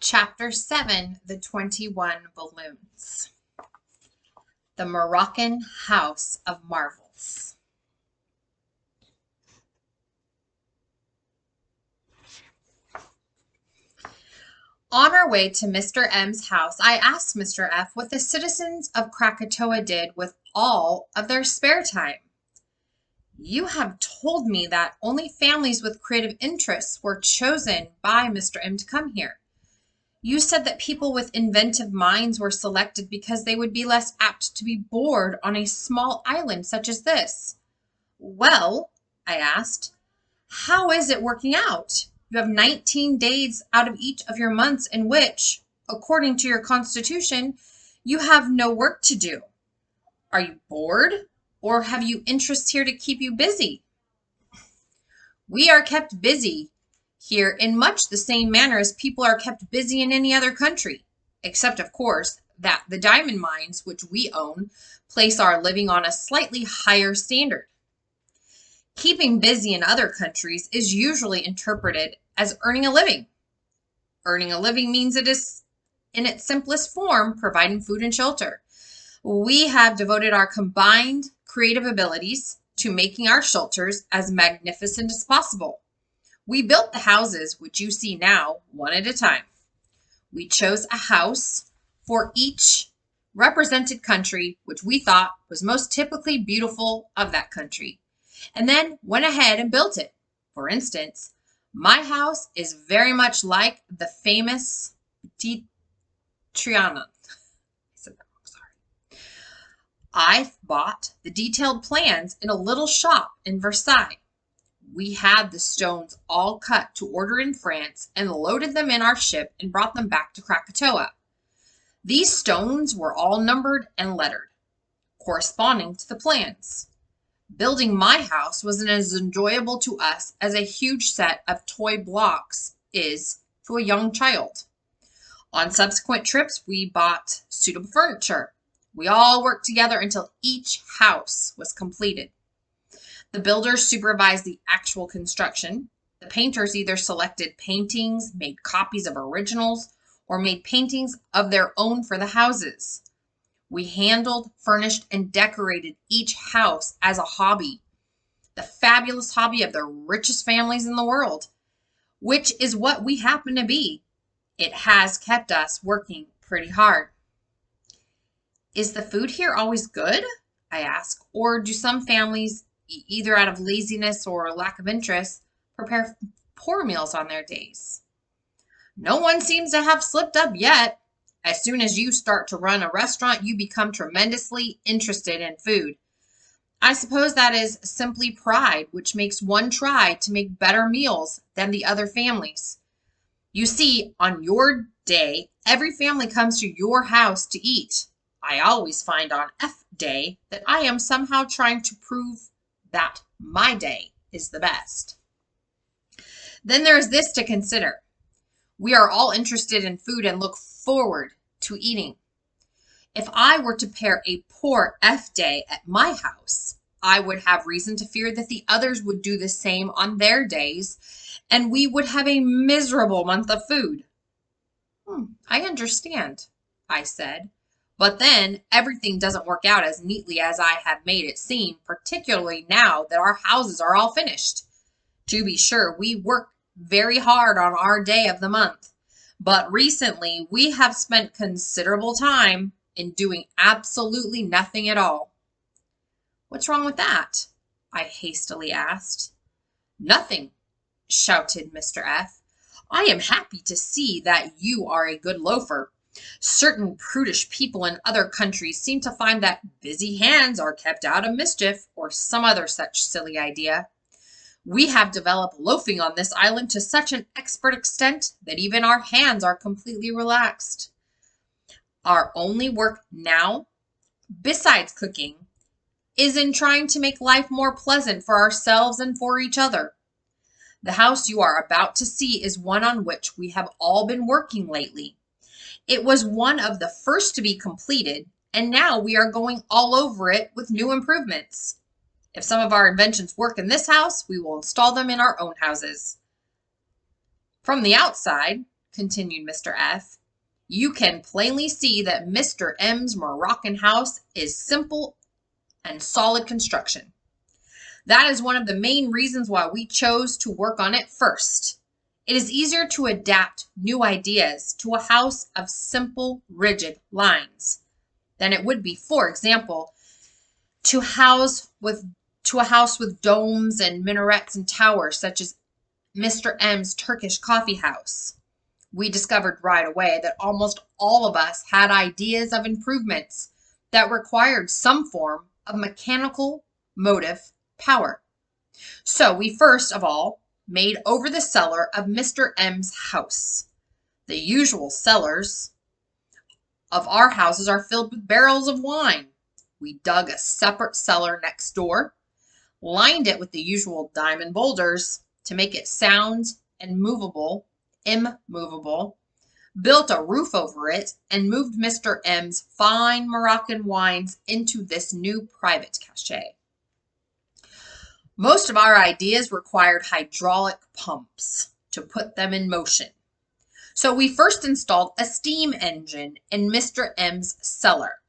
Chapter 7, The 21 Balloons. The Moroccan House of Marvels. On our way to Mr. M's house, I asked Mr. F what the citizens of Krakatoa did with all of their spare time. You have told me that only families with creative interests were chosen by Mr. M to come here. You said that people with inventive minds were selected because they would be less apt to be bored on a small island such as this. Well, I asked, how is it working out? You have 19 days out of each of your months in which, according to your constitution, you have no work to do. Are you bored, or have you interests here to keep you busy? We are kept busy here in much the same manner as people are kept busy in any other country, except, of course, that the diamond mines which we own place our living on a slightly higher standard. Keeping busy in other countries is usually interpreted as earning a living. Earning a living means it is, in its simplest form, providing food and shelter. We have devoted our combined creative abilities to making our shelters as magnificent as possible. We built the houses which you see now, one at a time. We chose a house for each represented country which we thought was most typically beautiful of that country, and then went ahead and built it. For instance, my house is very much like the famous Trianon. I bought the detailed plans in a little shop in Versailles. We had the stones all cut to order in France and loaded them in our ship and brought them back to Krakatoa. These stones were all numbered and lettered, corresponding to the plans. Building my house was as enjoyable to us as a huge set of toy blocks is to a young child. On subsequent trips, we bought suitable furniture. We all worked together until each house was completed. The builders supervised the actual construction. The painters either selected paintings, made copies of originals, or made paintings of their own for the houses. We handled, furnished, and decorated each house as a hobby, the fabulous hobby of the richest families in the world, which is what we happen to be. It has kept us working pretty hard. Is the food here always good? I asked. Or do some families, either out of laziness or lack of interest, prepare poor meals on their days? No one seems to have slipped up yet. As soon as you start to run a restaurant, you become tremendously interested in food. I suppose that is simply pride, which makes one try to make better meals than the other families. You see, on your day, every family comes to your house to eat. I always find on F Day that I am somehow trying to prove that my day is the best. Then there is this to consider. We are all interested in food and look forward to eating. If I were to pair a poor F Day at my house, I would have reason to fear that the others would do the same on their days, and we would have a miserable month of food. I understand, I said. But then everything doesn't work out as neatly as I have made it seem, particularly now that our houses are all finished. To be sure, we work very hard on our day of the month, but recently we have spent considerable time in doing absolutely nothing at all. What's wrong with that? I hastily asked. Nothing, shouted Mr. F. I am happy to see that you are a good loafer. Certain prudish people in other countries seem to find that busy hands are kept out of mischief, or some other such silly idea. We have developed loafing on this island to such an expert extent that even our hands are completely relaxed. Our only work now, besides cooking, is in trying to make life more pleasant for ourselves and for each other. The house you are about to see is one on which we have all been working lately. It was one of the first to be completed, and now we are going all over it with new improvements. If some of our inventions work in this house, we will install them in our own houses. From the outside, continued Mr. F., you can plainly see that Mr. M's Moroccan house is simple and solid construction. That is one of the main reasons why we chose to work on it first. It is easier to adapt new ideas to a house of simple, rigid lines than it would be, for example, to a house with domes and minarets and towers, such as Mr. M's Turkish coffee house. We discovered right away that almost all of us had ideas of improvements that required some form of mechanical motive power. So we first of all made over the cellar of Mr. M's house. The usual cellars of our houses are filled with barrels of wine. We dug a separate cellar next door, lined it with the usual diamond boulders to make it sound and immovable, built a roof over it, and moved Mr. M's fine Moroccan wines into this new private cache. Most of our ideas required hydraulic pumps to put them in motion. So we first installed a steam engine in Mr. M's cellar.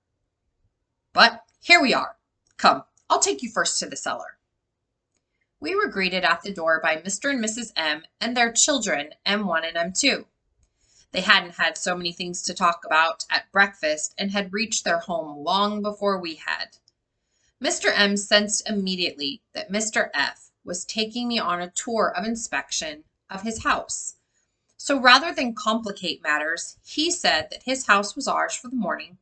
But here we are. Come, I'll take you first to the cellar. We were greeted at the door by Mr. and Mrs. M and their children, M1 and M2. They hadn't had so many things to talk about at breakfast and had reached their home long before we had. Mr. M sensed immediately that Mr. F was taking me on a tour of inspection of his house. So rather than complicate matters, he said that his house was ours for the morning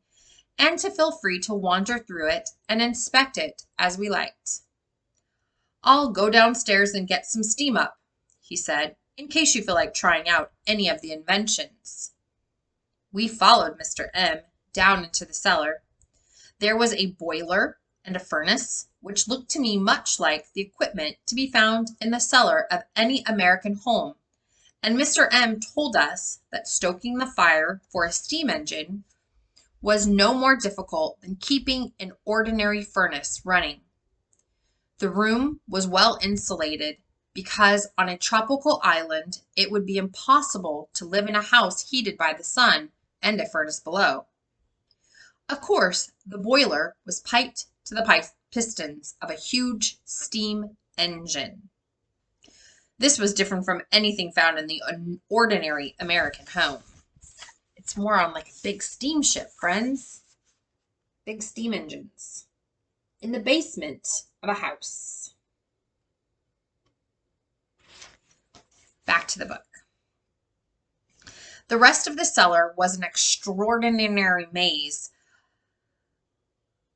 and to feel free to wander through it and inspect it as we liked. I'll go downstairs and get some steam up, he said, in case you feel like trying out any of the inventions. We followed Mr. M down into the cellar. There was a boiler and a furnace, which looked to me much like the equipment to be found in the cellar of any American home, and Mr. M told us that stoking the fire for a steam engine was no more difficult than keeping an ordinary furnace running. The room was well insulated because on a tropical island it would be impossible to live in a house heated by the sun and a furnace below. Of course, the boiler was piped to the pistons of a huge steam engine. This was different from anything found in the ordinary American home. It's more on like a big steamship, friends. Big steam engines. In the basement of a house. Back to the book. The rest of the cellar was an extraordinary maze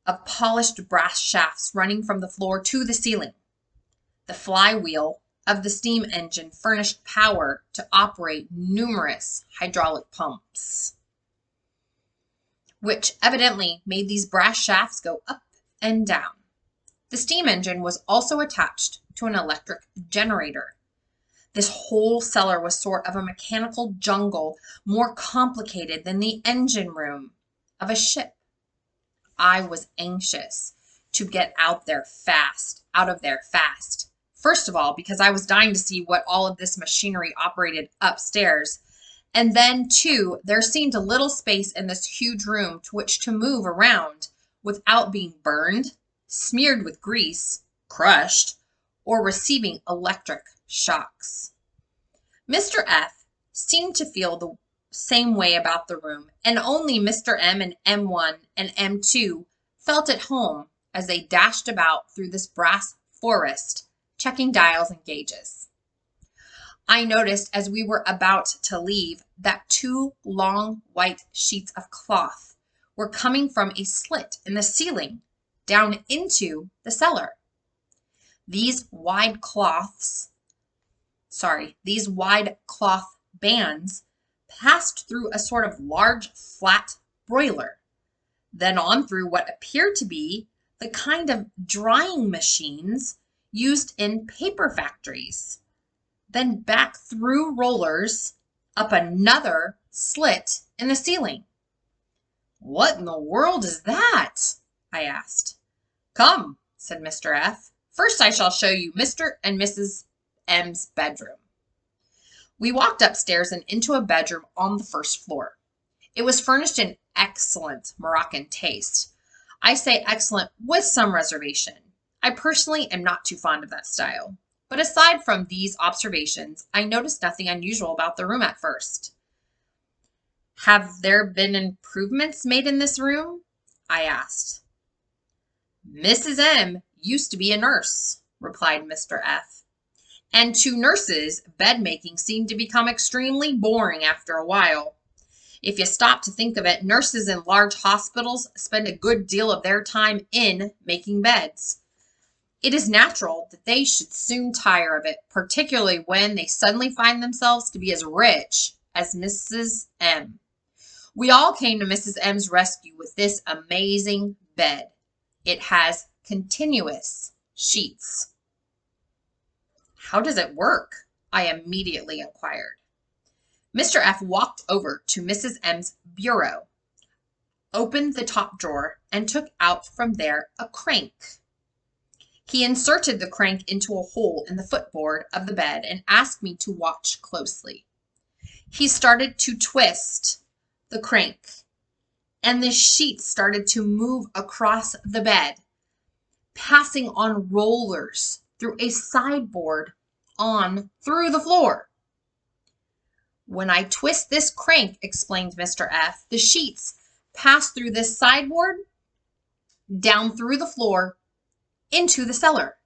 of polished brass shafts running from the floor to the ceiling. The flywheel of the steam engine furnished power to operate numerous hydraulic pumps, which evidently made these brass shafts go up and down. The steam engine was also attached to an electric generator. This whole cellar was sort of a mechanical jungle, more complicated than the engine room of a ship. I was anxious to get out of there fast. First of all, because I was dying to see what all of this machinery operated upstairs. And then, too, there seemed a little space in this huge room to which to move around without being burned, smeared with grease, crushed, or receiving electric shocks. Mr. F seemed to feel the same way about the room, and only Mr. M and M1 and M2 felt at home as they dashed about through this brass forest, checking dials and gauges. I noticed as we were about to leave that 2 long white sheets of cloth were coming from a slit in the ceiling down into the cellar. These wide cloth bands passed through a sort of large flat broiler, then on through what appeared to be the kind of drying machines used in paper factories, then back through rollers up another slit in the ceiling. "What in the world is that?" I asked. "Come," said Mr. F. "First I shall show you Mr. and Mrs. M's bedroom." We walked upstairs and into a bedroom on the first floor. It was furnished in excellent Moroccan taste. I say excellent with some reservation. I personally am not too fond of that style. But aside from these observations, I noticed nothing unusual about the room at first. Have there been improvements made in this room? I asked. Mrs. M used to be a nurse, replied Mr. F. And to nurses, bed making seemed to become extremely boring after a while. If you stop to think of it, nurses in large hospitals spend a good deal of their time in making beds. It is natural that they should soon tire of it, particularly when they suddenly find themselves to be as rich as Mrs. M. We all came to Mrs. M's rescue with this amazing bed. It has continuous sheets. How does it work? I immediately inquired. Mr. F. walked over to Mrs. M's bureau, opened the top drawer, and took out from there a crank. He inserted the crank into a hole in the footboard of the bed and asked me to watch closely. He started to twist the crank, and the sheets started to move across the bed, passing on rollers through a sideboard on through the floor. When I twist this crank, explained Mr. F., the sheets pass through this sideboard, down through the floor, into the cellar.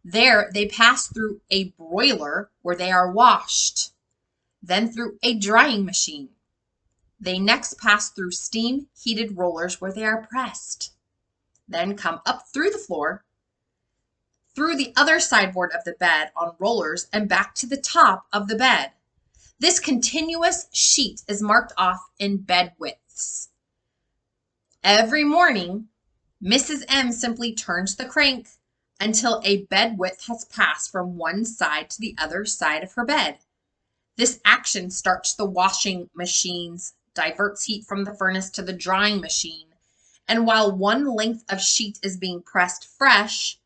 There they pass through a broiler where they are washed, then through a drying machine. They next pass through steam-heated rollers where they are pressed, then come up through the floor, through the other sideboard of the bed on rollers, and back to the top of the bed. This continuous sheet is marked off in bed widths. Every morning, Mrs. M simply turns the crank until a bed width has passed from one side to the other side of her bed. This action starts the washing machines, diverts heat from the furnace to the drying machine, and while one length of sheet is being pressed fresh,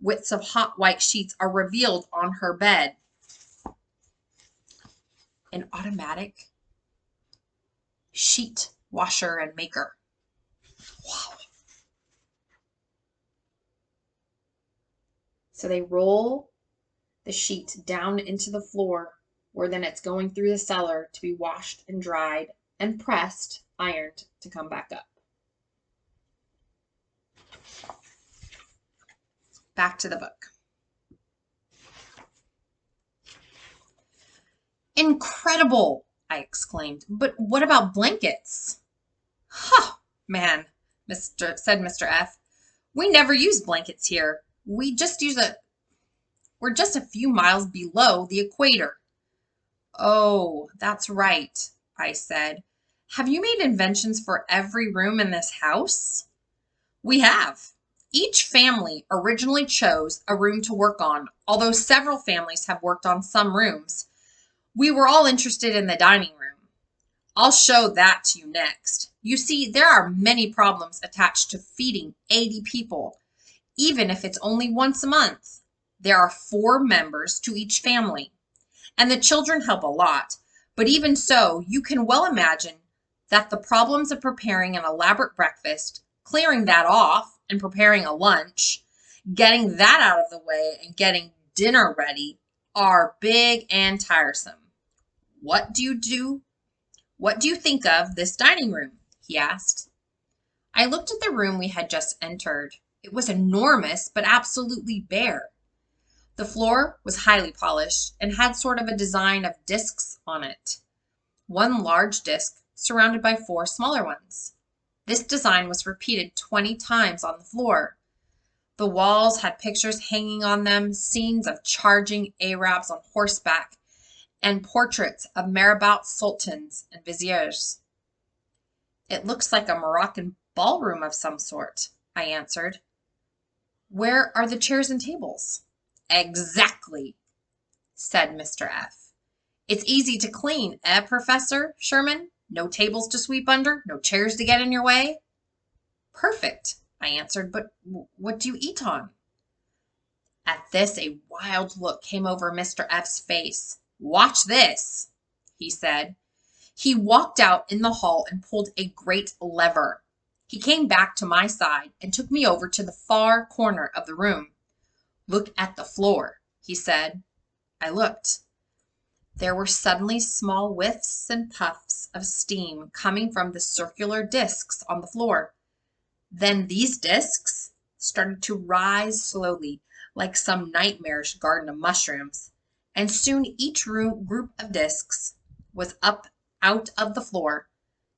widths of hot white sheets are revealed on her bed. An automatic sheet washer and maker. Wow. So they roll the sheet down into the floor, where then it's going through the cellar to be washed and dried and pressed, ironed to come back up. Back to the book. Incredible, I exclaimed. But what about blankets? Huh, man, said Mr. F. We never use blankets here. We're just a few miles below the equator. Oh, that's right, I said. Have you made inventions for every room in this house? We have. Each family originally chose a room to work on, although several families have worked on some rooms. We were all interested in the dining room. I'll show that to you next. You see, there are many problems attached to feeding 80 people, even if it's only once a month. There are 4 members to each family, and the children help a lot. But even so, you can well imagine that the problems of preparing an elaborate breakfast, clearing that off, and preparing a lunch, getting that out of the way, and getting dinner ready are big and tiresome. What do you think of this dining room? He asked. I looked at the room we had just entered. It was enormous, but absolutely bare. The floor was highly polished and had sort of a design of discs on it. One large disc surrounded by 4 smaller ones. This design was repeated 20 times on the floor. The walls had pictures hanging on them, scenes of charging Arabs on horseback, and portraits of marabout sultans and viziers. It looks like a Moroccan ballroom of some sort, I answered. Where are the chairs and tables? Exactly, said Mr. F. It's easy to clean, Professor Sherman? No tables to sweep under, no chairs to get in your way? Perfect, I answered, but what do you eat on? At this, a wild look came over Mr. F's face. "Watch this," he said. He walked out in the hall and pulled a great lever. He came back to my side and took me over to the far corner of the room. "Look at the floor," he said. I looked. There were suddenly small whiffs and puffs of steam coming from the circular discs on the floor. Then these discs started to rise slowly, like some nightmarish garden of mushrooms, and soon each group of discs was up out of the floor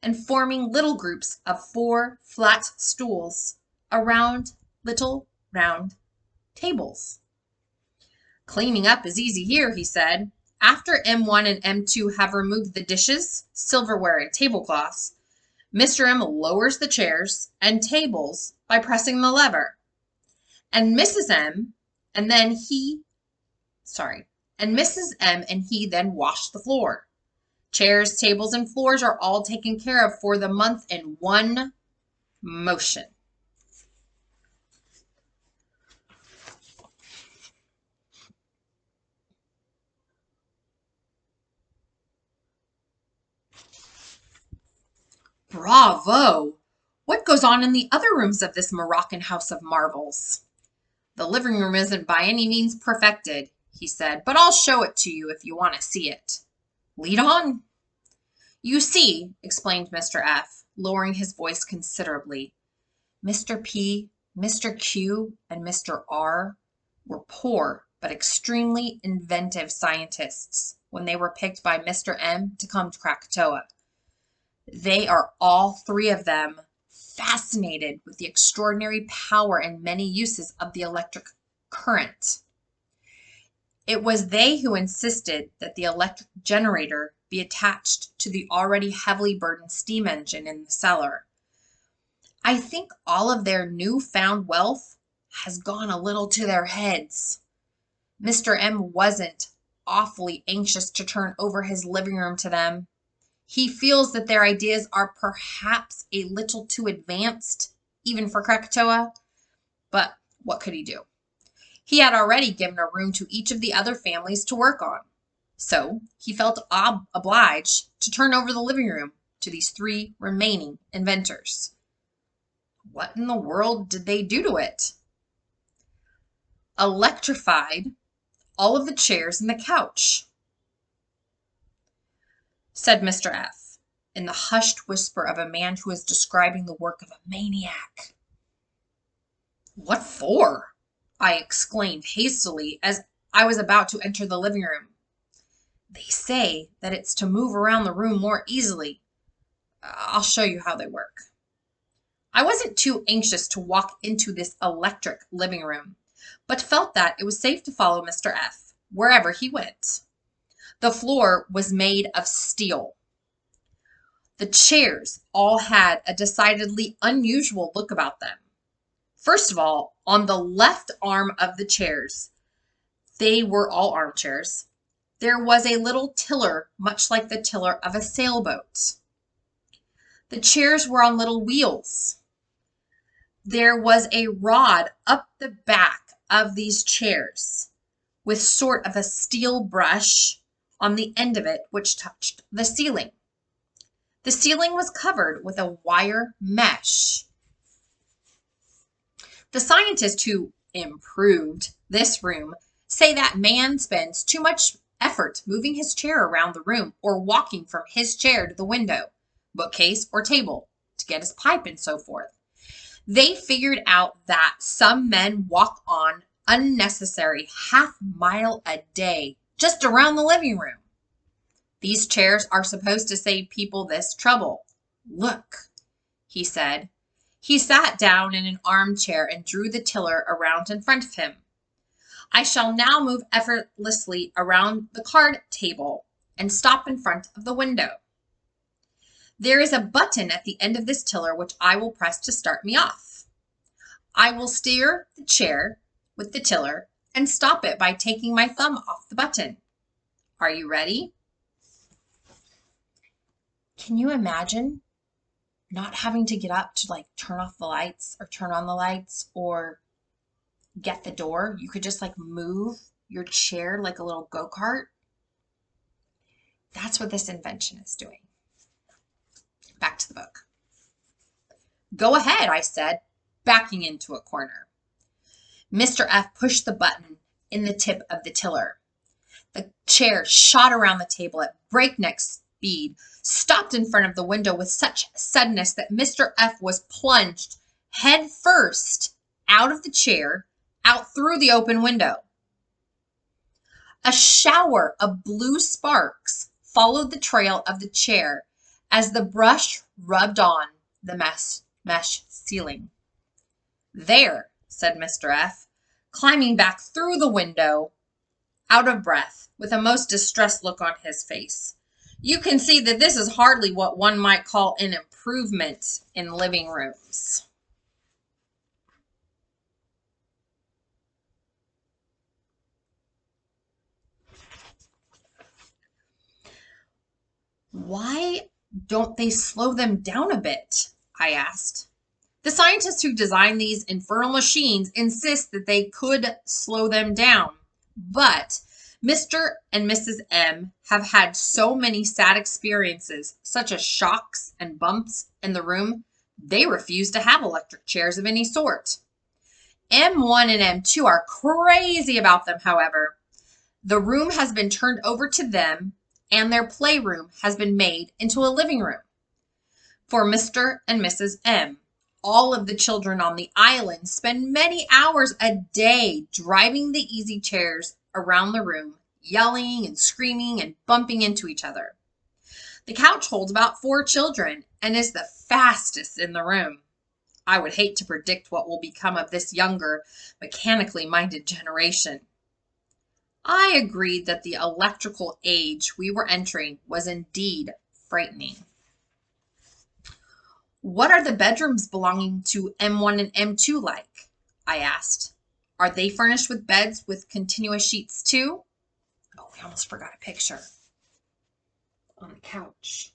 and forming little groups of 4 flat stools around little round tables. "Cleaning up is easy here," he said. "After M1 and M2 have removed the dishes, silverware, and tablecloths, Mr. M lowers the chairs and tables by pressing the lever, and Mrs. M and he then wash the floor. Chairs, tables, and floors are all taken care of for the month in one motion." "Bravo! What goes on in the other rooms of this Moroccan house of marvels?" "The living room isn't by any means perfected," he said, "but I'll show it to you if you want to see it." "Lead on." "You see," explained Mr. F., lowering his voice considerably, "Mr. P., Mr. Q., and Mr. R. were poor but extremely inventive scientists when they were picked by Mr. M. to come to Krakatoa. They are all 3 of them fascinated with the extraordinary power and many uses of the electric current. It was they who insisted that the electric generator be attached to the already heavily burdened steam engine in the cellar. I think all of their new-found wealth has gone a little to their heads. Mr. M wasn't awfully anxious to turn over his living room to them. He feels that their ideas are perhaps a little too advanced, even for Krakatoa, but what could he do? He had already given a room to each of the other families to work on, so he felt obliged to turn over the living room to these 3 remaining inventors. What in the world did they do to it? Electrified all of the chairs and the couch, said Mr. F., in the hushed whisper of a man who is describing the work of a maniac. "What for?" I exclaimed hastily as I was about to enter the living room. "They say that it's to move around the room more easily. I'll show you how they work." I wasn't too anxious to walk into this electric living room, but felt that it was safe to follow Mr. F. wherever he went. The floor was made of steel. The chairs all had a decidedly unusual look about them. First of all, on the left arm of the chairs, they were all armchairs, there was a little tiller much like the tiller of a sailboat. The chairs were on little wheels. There was a rod up the back of these chairs with sort of a steel brush on the end of it which touched the ceiling. The ceiling was covered with a wire mesh. The scientists who improved this room say that man spends too much effort moving his chair around the room or walking from his chair to the window, bookcase, or table to get his pipe and so forth. They figured out that some men walk on unnecessary half-mile a day just around the living room. These chairs are supposed to save people this trouble. Look, he said. He sat down in an armchair and drew the tiller around in front of him. I shall now move effortlessly around the card table and stop in front of the window. There is a button at the end of this tiller which I will press to start me off. I will steer the chair with the tiller and stop it by taking my thumb off the button. Are you ready? Can you imagine not having to get up to turn off the lights or turn on the lights or get the door? You could just move your chair like a little go-kart. That's what this invention is doing. Back to the book. Go ahead, I said, backing into a corner. Mr. F pushed the button in the tip of the tiller. The chair shot around the table at breakneck speed, stopped in front of the window with such suddenness that Mr. F was plunged head first out of the chair, out through the open window. A shower of blue sparks followed the trail of the chair as the brush rubbed on the mesh ceiling. There, said Mr. F, climbing back through the window, out of breath, with a most distressed look on his face. You can see that this is hardly what one might call an improvement in living rooms. Why don't they slow them down a bit? I asked. The scientists who designed these infernal machines insist that they could slow them down, but Mr. and Mrs. M have had so many sad experiences, such as shocks and bumps in the room, they refuse to have electric chairs of any sort. M1 and M2 are crazy about them, however. The room has been turned over to them, and their playroom has been made into a living room. For Mr. and Mrs. M, all of the children on the island spend many hours a day driving the easy chairs around the room, yelling and screaming and bumping into each other. The couch holds about 4 children and is the fastest in the room. I would hate to predict what will become of this younger, mechanically minded generation. I agreed that the electrical age we were entering was indeed frightening. What are the bedrooms belonging to M1 and M2 like? I asked. Are they furnished with beds with continuous sheets too? Oh, we almost forgot a picture on the couch.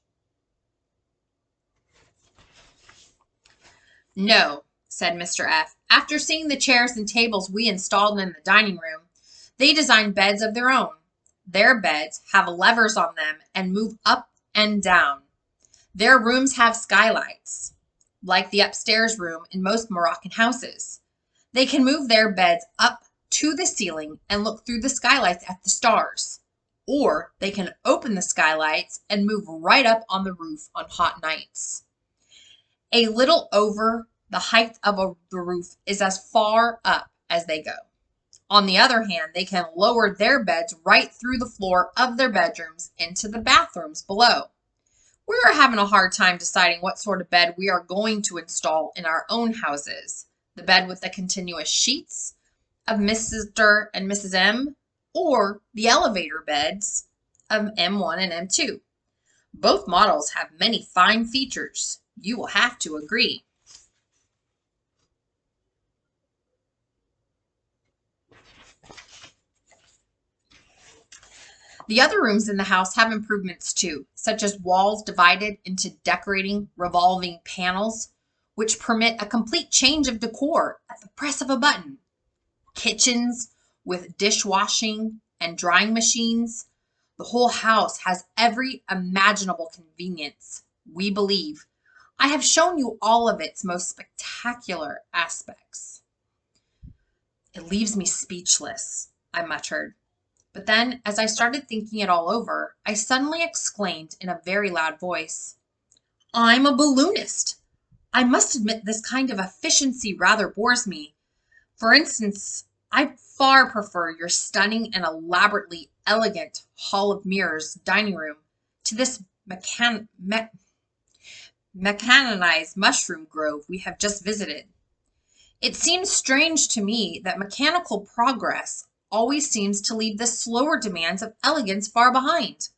No, said Mr. F. After seeing the chairs and tables we installed in the dining room, they designed beds of their own. Their beds have levers on them and move up and down. Their rooms have skylights, like the upstairs room in most Moroccan houses. They can move their beds up to the ceiling and look through the skylights at the stars. Or they can open the skylights and move right up on the roof on hot nights. A little over the height of the roof is as far up as they go. On the other hand, they can lower their beds right through the floor of their bedrooms into the bathrooms below. We're having a hard time deciding what sort of bed we are going to install in our own houses. The bed with the continuous sheets of Mr. and Mrs. M, or the elevator beds of M1 and M2. Both models have many fine features. You will have to agree. The other rooms in the house have improvements too, such as walls divided into decorating revolving panels, which permit a complete change of decor at the press of a button. Kitchens with dishwashing and drying machines. The whole house has every imaginable convenience, we believe. I have shown you all of its most spectacular aspects. It leaves me speechless, I muttered. But then, as I started thinking it all over, I suddenly exclaimed in a very loud voice, I'm a balloonist. I must admit this kind of efficiency rather bores me. For instance, I far prefer your stunning and elaborately elegant Hall of Mirrors dining room to this mechanized mushroom grove we have just visited. It seems strange to me that mechanical progress always seems to leave the slower demands of elegance far behind.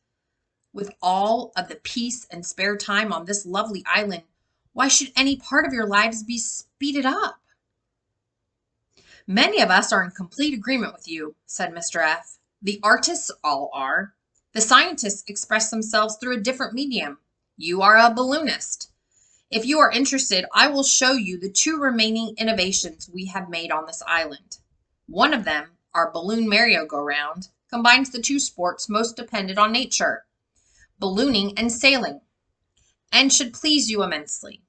With all of the peace and spare time on this lovely island, why should any part of your lives be speeded up? Many of us are in complete agreement with you, said Mr. F. The artists all are. The scientists express themselves through a different medium. You are a balloonist. If you are interested, I will show you the 2 remaining innovations we have made on this island. One of them, our balloon merry-go-round, combines the 2 sports most dependent on nature. ballooning, and sailing, and should please you immensely.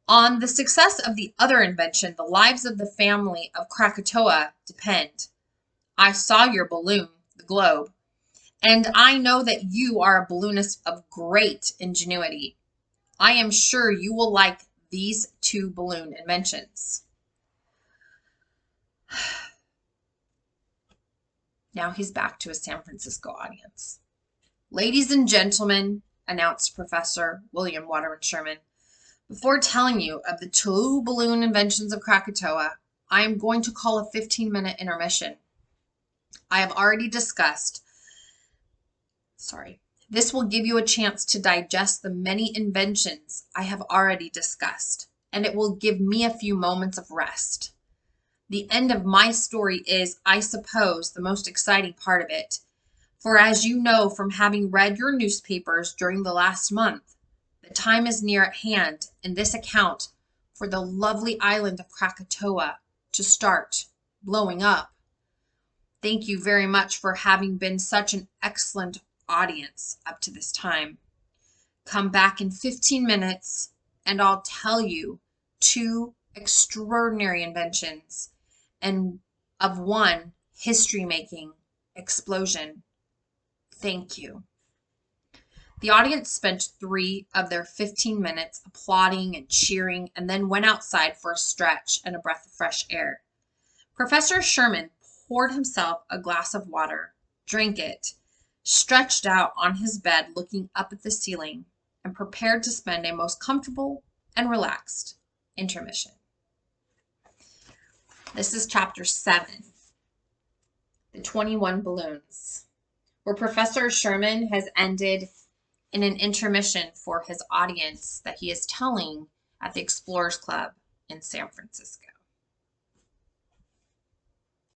On the success of the other invention, the lives of the family of Krakatoa depend. I saw your balloon, the globe, and I know that you are a balloonist of great ingenuity. I am sure you will like these two balloon inventions. Now he's back to his San Francisco audience. Ladies and gentlemen, announced Professor William Waterman Sherman, before telling you of the two balloon inventions of Krakatoa, I am going to call a 15-minute intermission. I have already discussed, this will give you a chance to digest the many inventions I have already discussed, and it will give me a few moments of rest. The end of my story is, I suppose, the most exciting part of it, for as you know from having read your newspapers during the last month, the time is near at hand in this account for the lovely island of Krakatoa to start blowing up. Thank you very much for having been such an excellent audience up to this time. Come back in 15 minutes and I'll tell you two extraordinary inventions and of one history-making explosion. Thank you. The audience spent 3 of their 15 minutes applauding and cheering and then went outside for a stretch and a breath of fresh air. Professor Sherman poured himself a glass of water, drank it, stretched out on his bed looking up at the ceiling, and prepared to spend a most comfortable and relaxed intermission. This is chapter 7, the 21 balloons, where Professor Sherman has ended in an intermission for his audience that he is telling at the Explorers Club in San Francisco.